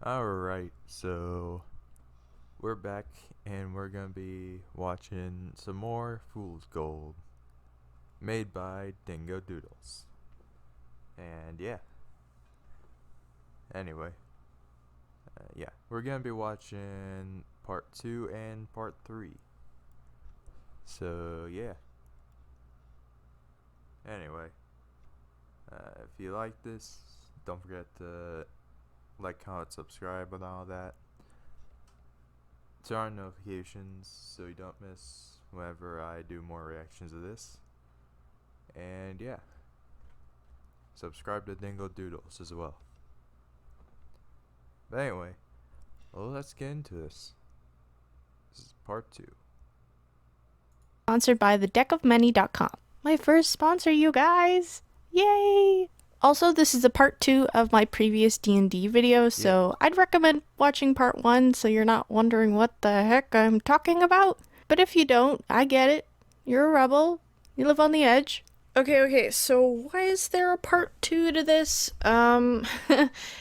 Alright, so we're back and we're gonna be watching some more Fool's Gold made by Dingo Doodles. And yeah, anyway, we're gonna be watching part 2 and part 3. So yeah, anyway, if you like this, don't forget to like, comment, subscribe, and all that. Turn on notifications so you don't miss whenever I do more reactions of this. And yeah, subscribe to Dingo Doodles as well. But anyway, well, let's get into this. This is part 2. Sponsored by thedeckofmany.com. My first sponsor, you guys! Yay! Also, this is a part 2 of my previous D&D video, so I'd recommend watching part 1 so you're not wondering what the heck I'm talking about. But if you don't, I get it. You're a rebel. You live on the edge. Okay, so why is there a part 2 to this?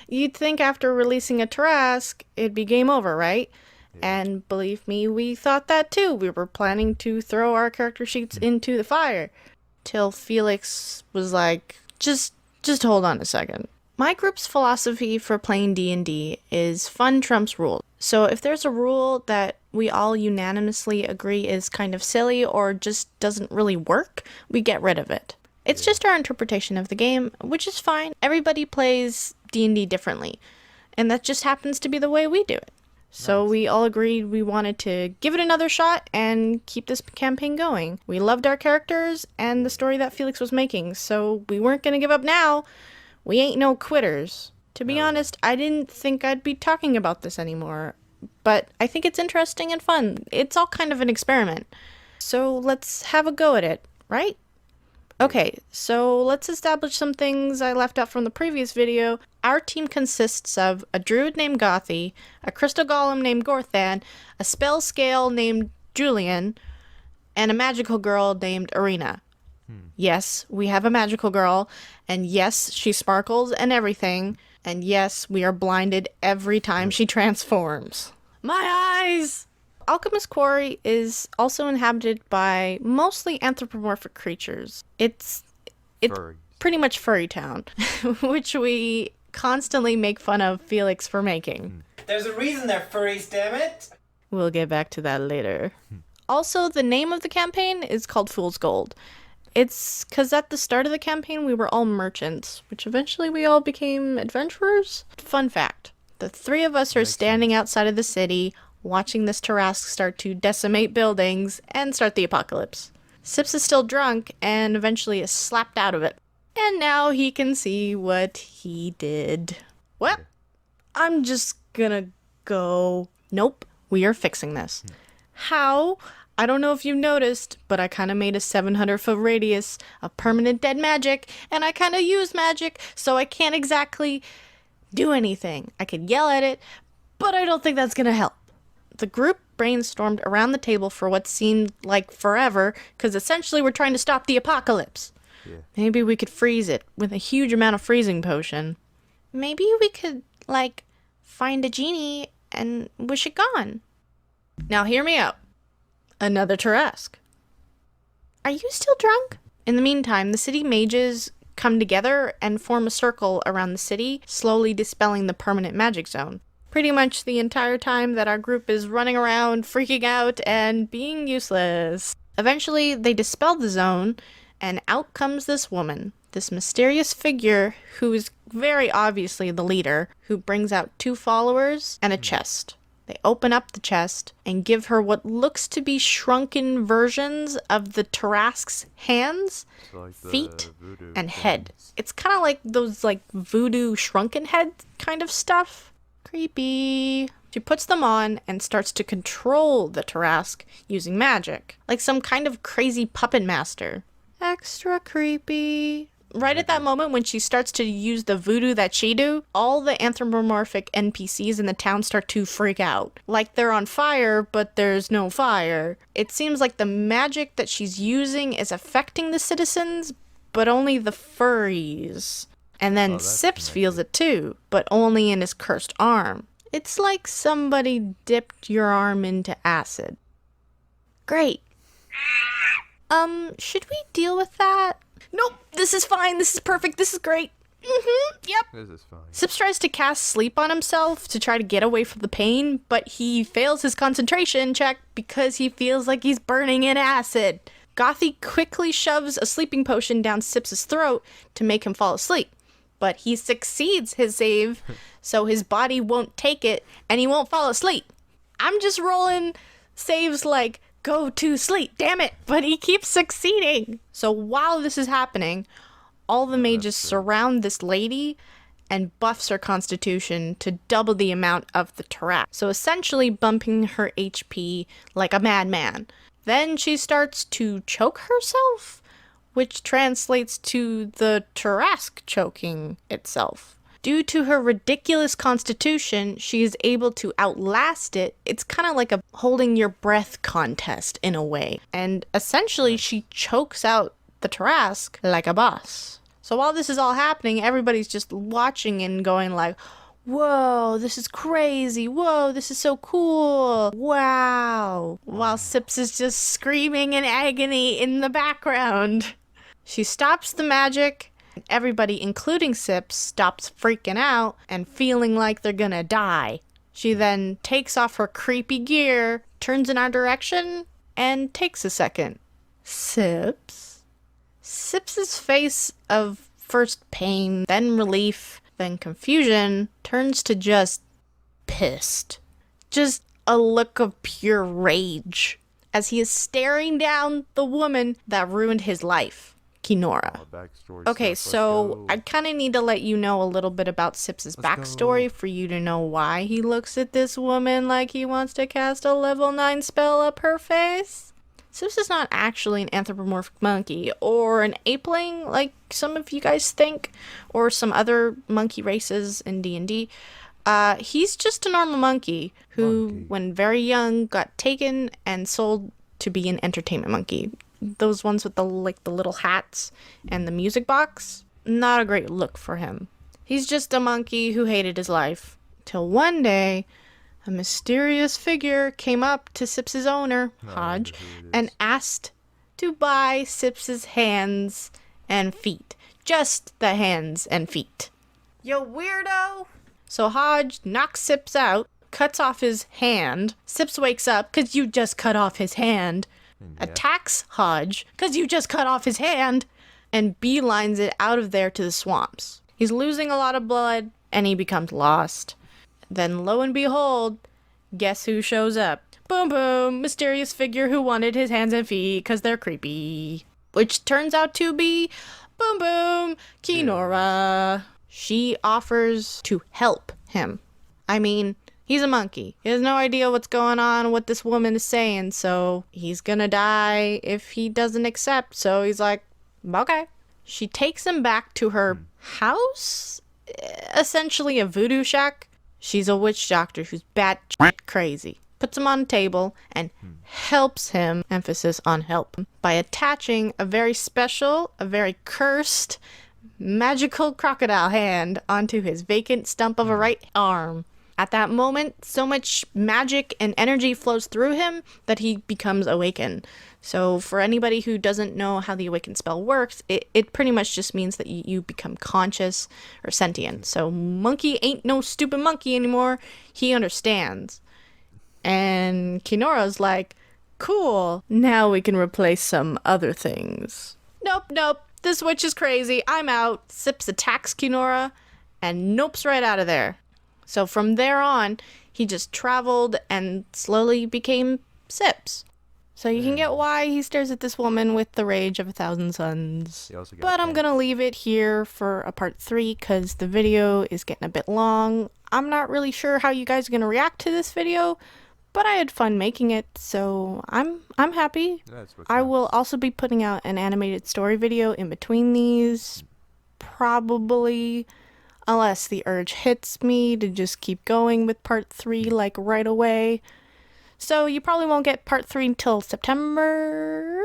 You'd think after releasing a Tarrasque, it'd be game over, right? And believe me, we thought that too. We were planning to throw our character sheets into the fire. Till Felix was like, just hold on a second. My group's philosophy for playing D&D is fun trumps rules. So if there's a rule that we all unanimously agree is kind of silly or just doesn't really work, we get rid of it. It's just our interpretation of the game, which is fine. Everybody plays D&D differently, and that just happens to be the way we do it. So we all agreed we wanted to give it another shot and keep this campaign going. We loved our characters and the story that Felix was making, so we weren't going to give up now. We ain't no quitters. To be honest, I didn't think I'd be talking about this anymore, but I think it's interesting and fun. It's all kind of an experiment. So let's have a go at it, right? Okay, so let's establish some things I left out from the previous video. Our team consists of a druid named Gothy, a crystal golem named Gorthan, a spell scale named Julian, and a magical girl named Arena. Yes, we have a magical girl, and yes, she sparkles and everything, and yes, we are blinded every time she transforms. My eyes! Alchemist Quarry is also inhabited by mostly anthropomorphic creatures. It's pretty much Furry Town, which we constantly make fun of Felix for making. There's a reason they're furries, damn it! We'll get back to that later. Also, the name of the campaign is called Fool's Gold. It's because at the start of the campaign we were all merchants, which eventually we all became adventurers. Fun fact, the three of us are standing outside of the city, watching this Tarrasque start to decimate buildings and start the apocalypse. Sips is still drunk and eventually is slapped out of it. And now he can see what he did. Well, I'm just gonna go. Nope, we are fixing this. How? I don't know if you've noticed, but I kind of made a 700-foot radius of permanent dead magic, and I kind of use magic, so I can't exactly do anything. I could yell at it, but I don't think that's gonna help. The group brainstormed around the table for what seemed like forever, because essentially we're trying to stop the apocalypse. Maybe we could freeze it with a huge amount of freezing potion. Maybe we could, find a genie and wish it gone. Now hear me out. Another Tarrasque. Are you still drunk? In the meantime, the city mages come together and form a circle around the city, slowly dispelling the permanent magic zone. Pretty much the entire time that our group is running around, freaking out, and being useless. Eventually, they dispel the zone, and out comes this woman, this mysterious figure who is very obviously the leader, who brings out 2 followers and a chest. They open up the chest and give her what looks to be shrunken versions of the Tarrasque's hands, feet, and head. It's kind of like those voodoo shrunken head kind of stuff. Creepy. She puts them on and starts to control the Tarrasque using magic, like some kind of crazy puppet master. Extra creepy. Right at that moment when she starts to use the voodoo that she do, all the anthropomorphic NPCs in the town start to freak out. Like they're on fire, but there's no fire. It seems like the magic that she's using is affecting the citizens, but only the furries. And then Sips feels it too, but only in his cursed arm. It's like somebody dipped your arm into acid. Great. Should we deal with that? Nope, this is fine, this is perfect, this is great. Yep. This is fine. Sips tries to cast sleep on himself to try to get away from the pain, but he fails his concentration check because he feels like he's burning in acid. Gothy quickly shoves a sleeping potion down Sips's throat to make him fall asleep, but he succeeds his save, so his body won't take it and he won't fall asleep. I'm just rolling saves like go to sleep, damn it, but he keeps succeeding. So while this is happening, all the mages surround this lady and buffs her constitution to double the amount of the Tarrasque. So essentially bumping her HP like a madman. Then she starts to choke herself, which translates to the Tarrasque choking itself. Due to her ridiculous constitution, she is able to outlast it. It's kind of like a holding your breath contest in a way. And essentially she chokes out the Tarrasque like a boss. So while this is all happening, everybody's just watching and going like, whoa, this is crazy. Whoa, this is so cool. Wow. While Sips is just screaming in agony in the background. She stops the magic. Everybody, including Sips, stops freaking out and feeling like they're gonna die. She then takes off her creepy gear, turns in our direction, and takes a second. Sips? Sips's face of first pain, then relief, then confusion, turns to just pissed. Just a look of pure rage as he is staring down the woman that ruined his life, Kinora. Backstory Okay, stuff, so let's go. I kind of need to let you know a little bit about Sips's Let's backstory go. for you to know why he looks at this woman like he wants to cast a level 9 spell up her face. Sips is not actually an anthropomorphic monkey or an apeling like some of you guys think, or some other monkey races in D&D. He's just a normal monkey who, when very young, got taken and sold to be an entertainment monkey. Those ones with the little hats and the music box. Not a great look for him. He's just a monkey who hated his life. Till one day, a mysterious figure came up to Sips's owner, Hodge, and asked to buy Sips's hands and feet. Just the hands and feet. You weirdo! So Hodge knocks Sips out, cuts off his hand. Sips wakes up, 'cause you just cut off his hand. Attacks Hodge, 'cause you just cut off his hand. And beelines it out of there to the swamps. He's losing a lot of blood, and he becomes lost. Then lo and behold, guess who shows up? Boom boom, mysterious figure who wanted his hands and feet because they're creepy. Which turns out to be, boom boom, Kinora. She offers to help him. I mean, he's a monkey. He has no idea what's going on, what this woman is saying, so he's gonna die if he doesn't accept. So he's like, okay. She takes him back to her house, essentially a voodoo shack. She's a witch doctor who's bat crazy. Puts him on a table and helps him, emphasis on help, by attaching a very special, a very cursed, magical crocodile hand onto his vacant stump of a right arm. At that moment, so much magic and energy flows through him that he becomes awakened. So for anybody who doesn't know how the awaken spell works, it pretty much just means that you become conscious or sentient. So monkey ain't no stupid monkey anymore. He understands. And Kinora's like, cool, now we can replace some other things. Nope, this witch is crazy, I'm out. Sips attacks Kinora and nopes right out of there. So from there on, he just traveled and slowly became Sips. So you can get why he stares at this woman with the rage of 1,000 suns. He also got But I'm pants. gonna leave it here for a part 3 because the video is getting a bit long. I'm not really sure how you guys are gonna react to this video, but I had fun making it, so I'm happy. That's what I will counts. also be putting out an animated story video in between these, probably, unless the urge hits me to just keep going with part 3 like right away. So you probably won't get part 3 until September.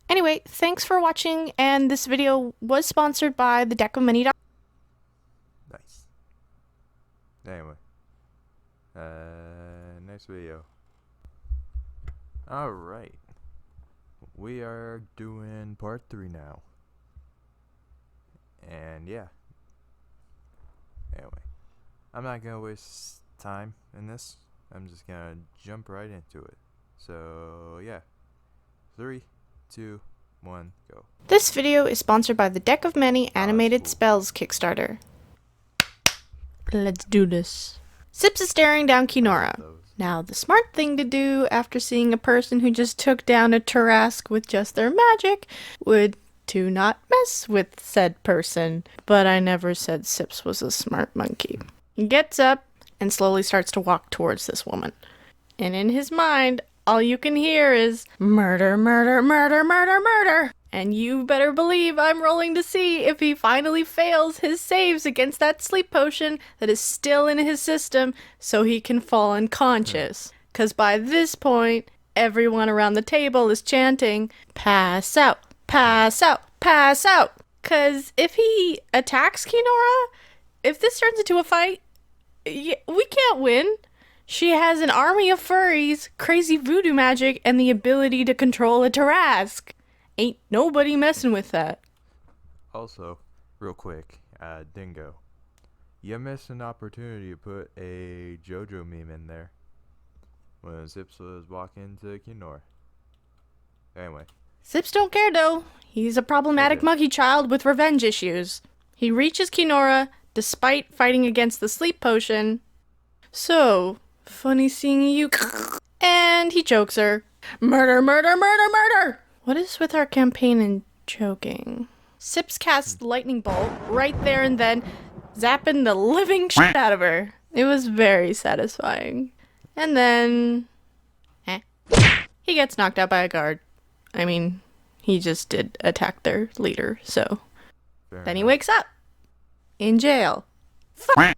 Anyway, thanks for watching, and this video was sponsored by the Deck of Many Anyway. Next video. Alright. We are doing part 3 now. And yeah. Anyway. I'm not gonna waste time in this. I'm just gonna jump right into it. So yeah. 3, 2, 1, go. This video is sponsored by the Deck of Many Animated cool. Spells Kickstarter. Let's do this. Sips is staring down Kinora. Those. Now, the smart thing to do after seeing a person who just took down a Tarrasque with just their magic would to not mess with said person. But I never said Sips was a smart monkey. He gets up and slowly starts to walk towards this woman. And in his mind, all you can hear is murder, murder, murder, murder, murder. And you better believe I'm rolling to see if he finally fails his saves against that sleep potion that is still in his system so he can fall unconscious. 'Cause by this point, everyone around the table is chanting, pass out, pass out, pass out. 'Cause if he attacks Kinora, if this turns into a fight, we can't win. She has an army of furries, crazy voodoo magic, and the ability to control a Tarrasque. Ain't nobody messing with that. Also, real quick, Dingo. You missed an opportunity to put a JoJo meme in there when Zips was walking to Kinora. Anyway. Sips don't care though. He's a problematic Okay. monkey child with revenge issues. He reaches Kinora despite fighting against the sleep potion. So, funny seeing you. And he chokes her. Murder, murder, murder, murder! What is with our campaign and choking? Sips casts lightning bolt right there and then, zapping the living shit out of her. It was very satisfying. And then... he gets knocked out by a guard. I mean, he just did attack their leader, so... Fair Then he enough. wakes up. In jail. Fuck!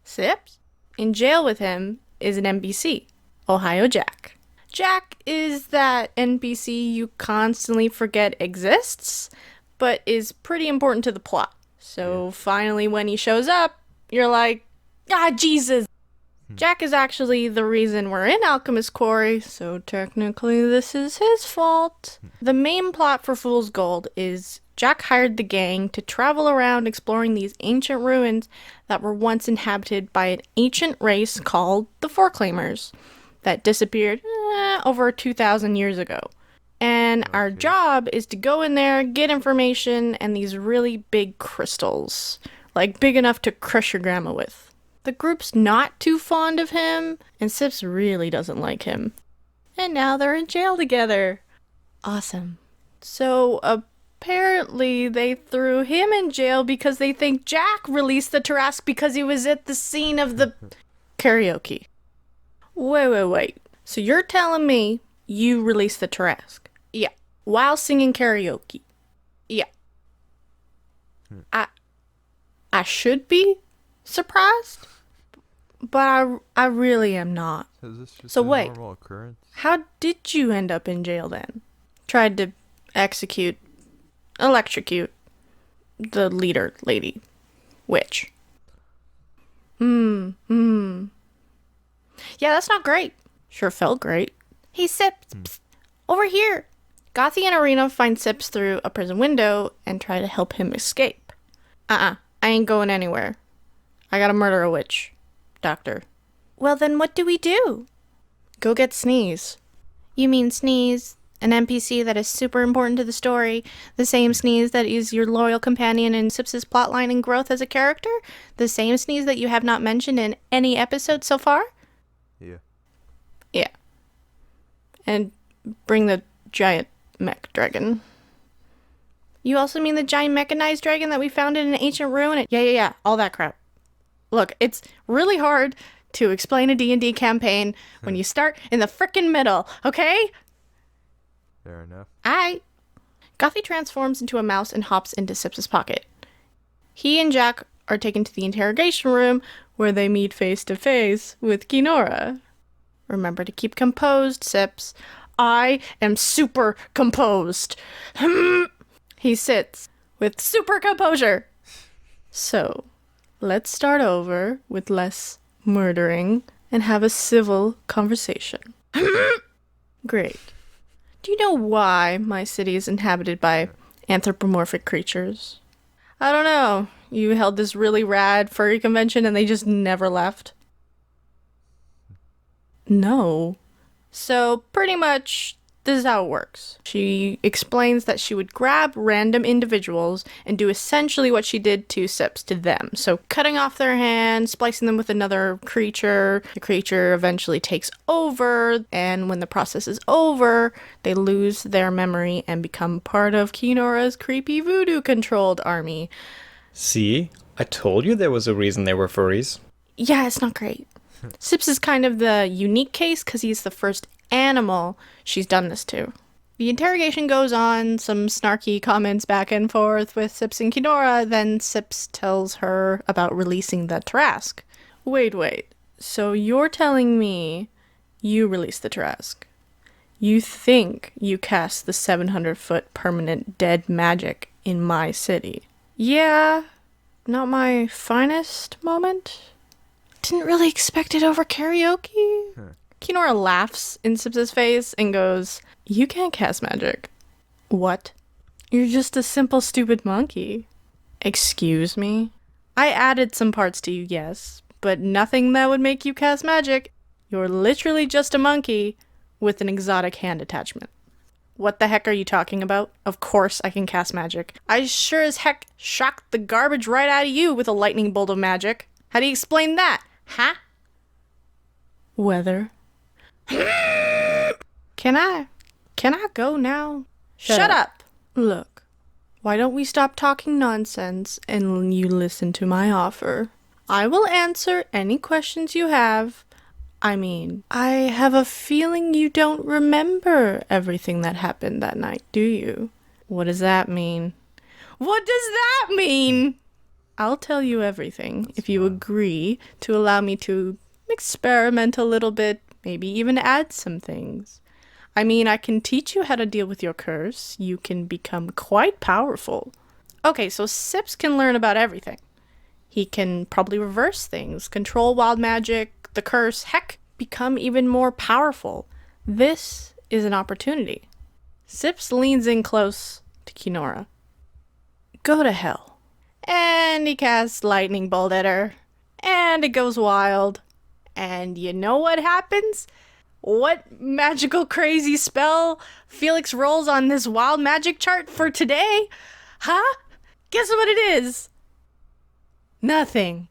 Sips? In jail with him is an NPC, Ohio Jack. Jack is that NPC you constantly forget exists, but is pretty important to the plot. So finally when he shows up, you're like, ah, Jesus! Jack is actually the reason we're in Alchemist Quarry, so technically this is his fault. The main plot for Fool's Gold is Jack hired the gang to travel around exploring these ancient ruins that were once inhabited by an ancient race called the Foreclaimers that disappeared over 2,000 years ago. And our Okay. job is to go in there, get information, and these really big crystals. Like big enough to crush your grandma with. The group's not too fond of him, and Sips really doesn't like him. And now they're in jail together. Awesome. So apparently they threw him in jail because they think Jack released the Tarrasque because he was at the scene of the karaoke. Wait. So you're telling me you released the Tarrasque? Yeah. While singing karaoke? Yeah. I should be surprised, but I really am not. Is this just So a wait. normal occurrence? How did you end up in jail then? Tried to electrocute the leader lady. Witch. Yeah, that's not great. Sure felt great. Hey, Sips, psst, over here. Gothy and Arena find Sips through a prison window and try to help him escape. I ain't going anywhere. I gotta murder a witch. Doctor. Well, then what do we do? Go get Sneeze. You mean Sneeze, an NPC that is super important to the story, the same Sneeze that is your loyal companion in Sips's plotline and growth as a character? The same Sneeze that you have not mentioned in any episode so far? Yeah. Yeah. And bring the giant mech dragon. You also mean the giant mechanized dragon that we found in an ancient ruin? Yeah, all that crap. Look, it's really hard to explain a D&D campaign when you start in the frickin' middle, okay? Fair enough. Gothy transforms into a mouse and hops into Sips's pocket. He and Jack are taken to the interrogation room where they meet face to face with Kinora. Remember to keep composed, Sips. I am super composed. He sits with super composure. So, let's start over with less murdering and have a civil conversation. Great. Do you know why my city is inhabited by anthropomorphic creatures? I don't know. You held this really rad furry convention and they just never left? No. So, pretty much, this is how it works. She explains that she would grab random individuals and do essentially what she did to Sips to them. So, cutting off their hand, splicing them with another creature. The creature eventually takes over, and when the process is over, they lose their memory and become part of Kinora's creepy voodoo-controlled army. See? I told you there was a reason they were furries. Yeah, it's not great. Sips is kind of the unique case because he's the first animal she's done this to. The interrogation goes on, some snarky comments back and forth with Sips and Kinora, then Sips tells her about releasing the Tarrasque. Wait. So you're telling me you released the Tarrasque? You think you cast the 700-foot permanent dead magic in my city? Yeah, not my finest moment. Didn't really expect it over karaoke. Kinora laughs in Sips's face and goes, "You can't cast magic." What? You're just a simple stupid monkey. Excuse me? I added some parts to you, yes, but nothing that would make you cast magic. You're literally just a monkey with an exotic hand attachment. What the heck are you talking about? Of course I can cast magic. I sure as heck shocked the garbage right out of you with a lightning bolt of magic. How do you explain that? Huh? Weather. Can I go now? Shut up! Look, why don't we stop talking nonsense and you listen to my offer? I will answer any questions you have. I mean, I have a feeling you don't remember everything that happened that night, do you? What does that mean? What does that mean? I'll tell you everything if you agree to allow me to experiment a little bit, maybe even add some things. I mean, I can teach you how to deal with your curse. You can become quite powerful. Okay, so Sips can learn about everything. He can probably reverse things, control wild magic, the curse, heck, become even more powerful. This is an opportunity. Sips leans in close to Kinora. Go to hell. And he casts lightning bolt at her. And it goes wild. And you know what happens? What magical crazy spell Felix rolls on this wild magic chart for today? Huh? Guess what it is? Nothing.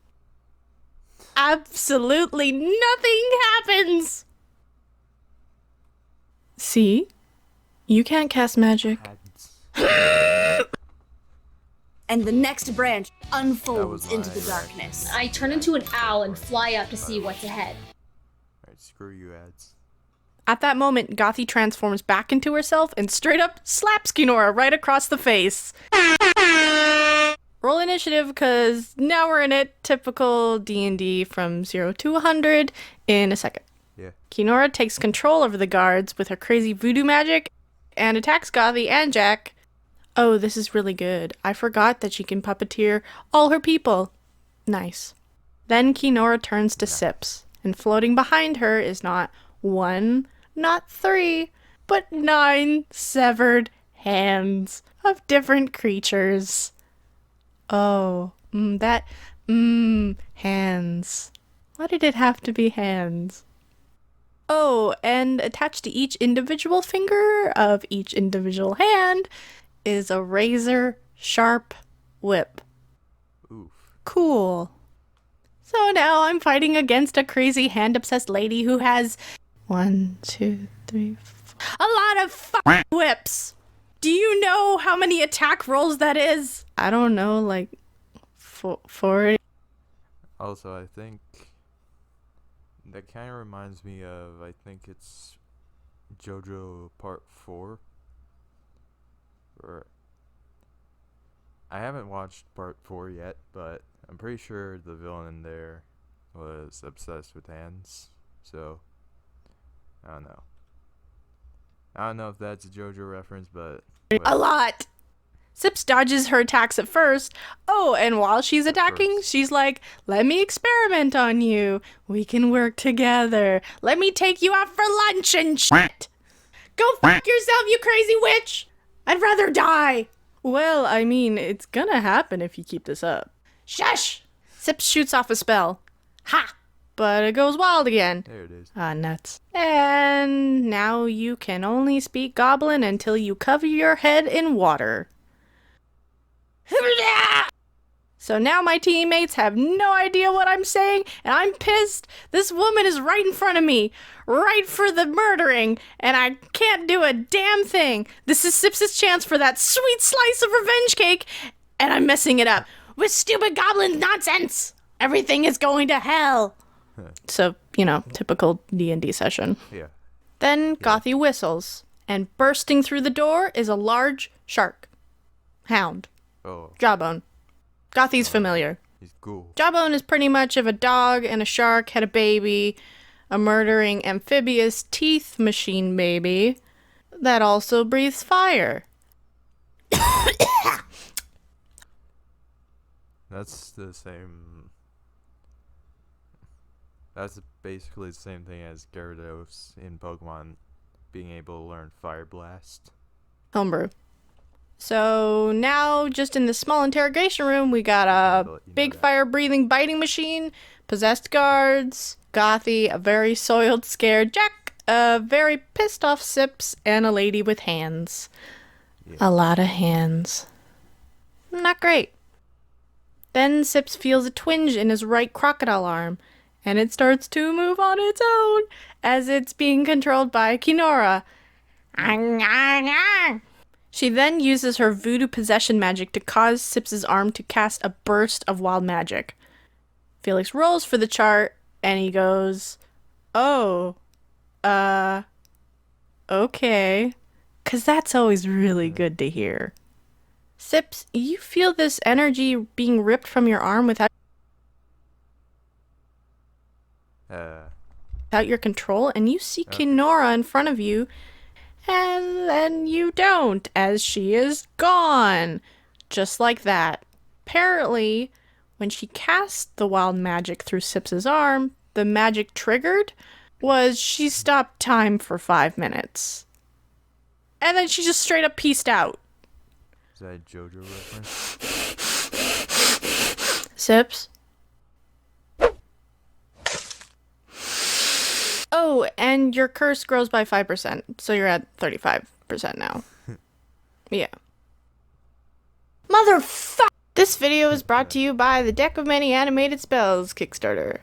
Absolutely nothing happens! See? You can't cast magic. And the next branch That unfolds was into my the darkness. I turn into an owl and fly out to see what's ahead. Alright, screw you ads. At that moment, Gothi transforms back into herself and straight up slaps Kinora right across the face. Roll initiative, because now we're in it. Typical D&D from 0 to 100 in a second. Yeah. Kinora takes control over the guards with her crazy voodoo magic and attacks Gothi and Jack. Oh, this is really good. I forgot that she can puppeteer all her people. Nice. Then Kinora turns to Sips, and floating behind her is not 1, not 3, but 9 severed hands of different creatures. Oh, hands. Why did it have to be hands? Oh, and attached to each individual finger of each individual hand is a razor sharp whip. Oof. Cool. So now I'm fighting against a crazy hand-obsessed lady who has 1, 2, 3, 4, a lot of whips. Do you know how many attack rolls that is? I don't know, like 40. Also, I think that kind of reminds me of, I think it's JoJo Part 4. Or I haven't watched Part 4 yet, but I'm pretty sure the villain in there was obsessed with hands. So, I don't know. I don't know if that's a JoJo reference, but A lot. Sips dodges her attacks at first. Oh, and while she's attacking, first. she's like, let me experiment on you. We can work together. Let me take you out for lunch and shit. Go fuck yourself, you crazy witch. I'd rather die. Well, I mean, it's gonna happen if you keep this up. Shush! Sips shoots off a spell. Ha! But it goes wild again. There it is. Ah, nuts. And now you can only speak Goblin until you cover your head in water. So now my teammates have no idea what I'm saying, and I'm pissed. This woman is right in front of me, right for the murdering, and I can't do a damn thing. This is Sips' chance for that sweet slice of revenge cake, and I'm messing it up with stupid goblin nonsense. Everything is going to hell. So, you know, typical D&D session. Yeah. Then Gothy whistles, and bursting through the door is a large shark. Hound. Oh, Jawbone. Gothy's familiar. he's cool. Jawbone is pretty much of a dog and a shark had a baby, a murdering amphibious teeth machine baby that also breathes fire. That's the same. That's basically the same thing as Gyarados in Pokemon being able to learn Fire Blast. Homebrew. So now, just in this small interrogation room, we got a big fire-breathing biting machine, possessed guards, Gothy, a very soiled, scared Jack, a very pissed-off Sips, and a lady with hands. Yeah. A lot of hands. Not great. Then Sips feels a twinge in his right crocodile arm, and it starts to move on its own as it's being controlled by Kinora. She then uses her voodoo possession magic to cause Sips' arm to cast a burst of wild magic. Felix rolls for the chart, and he goes, oh, okay. 'Cause that's always really good to hear. Sips, you feel this energy being ripped from your arm without your control, and you see Kinora in front of you, and then you don't, as she is gone. Just like that. Apparently, when she cast the wild magic through Sips' arm, the magic triggered was she stopped time for 5 minutes. And then she just straight up peaced out. Is that a JoJo reference? Sips? Oh, and your curse grows by 5%, so you're at 35% now. Yeah. Motherfuck! This video is brought to you by the Deck of Many Animated Spells Kickstarter.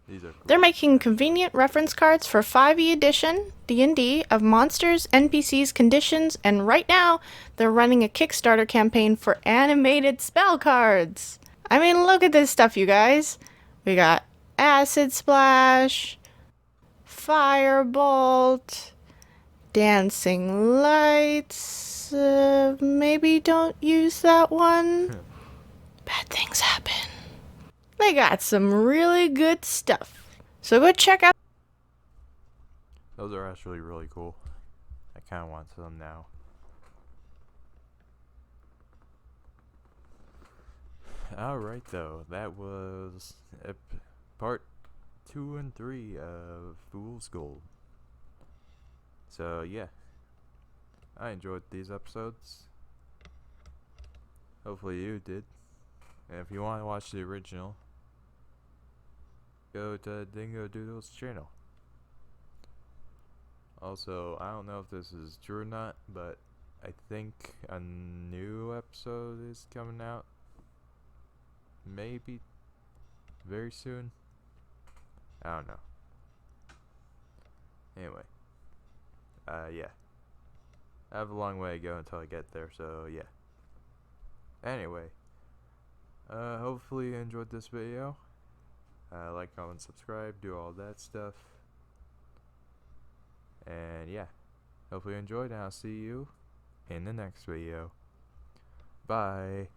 These are cool. They're making convenient reference cards for 5e edition D&D of monsters, NPCs, conditions, and right now they're running a Kickstarter campaign for animated spell cards. I mean, look at this stuff, you guys. We got Acid Splash, Firebolt, Dancing Lights. Maybe don't use that one. Bad things happen. They got some really good stuff. So go check out. Those are actually really cool. I kind of want some now. Alright though, that was part 2 and 3 of Fool's Gold. So yeah, I enjoyed these episodes. Hopefully you did. And if you want to watch the original, go to Dingo Doodle's channel. Also, I don't know if this is true or not, but I think a new episode is coming out. Maybe very soon. I don't know. Anyway. Yeah. I have a long way to go until I get there, so yeah. Anyway. Hopefully you enjoyed this video. Like, comment, subscribe, do all that stuff. And yeah, hopefully you enjoyed, and I'll see you in the next video. Bye.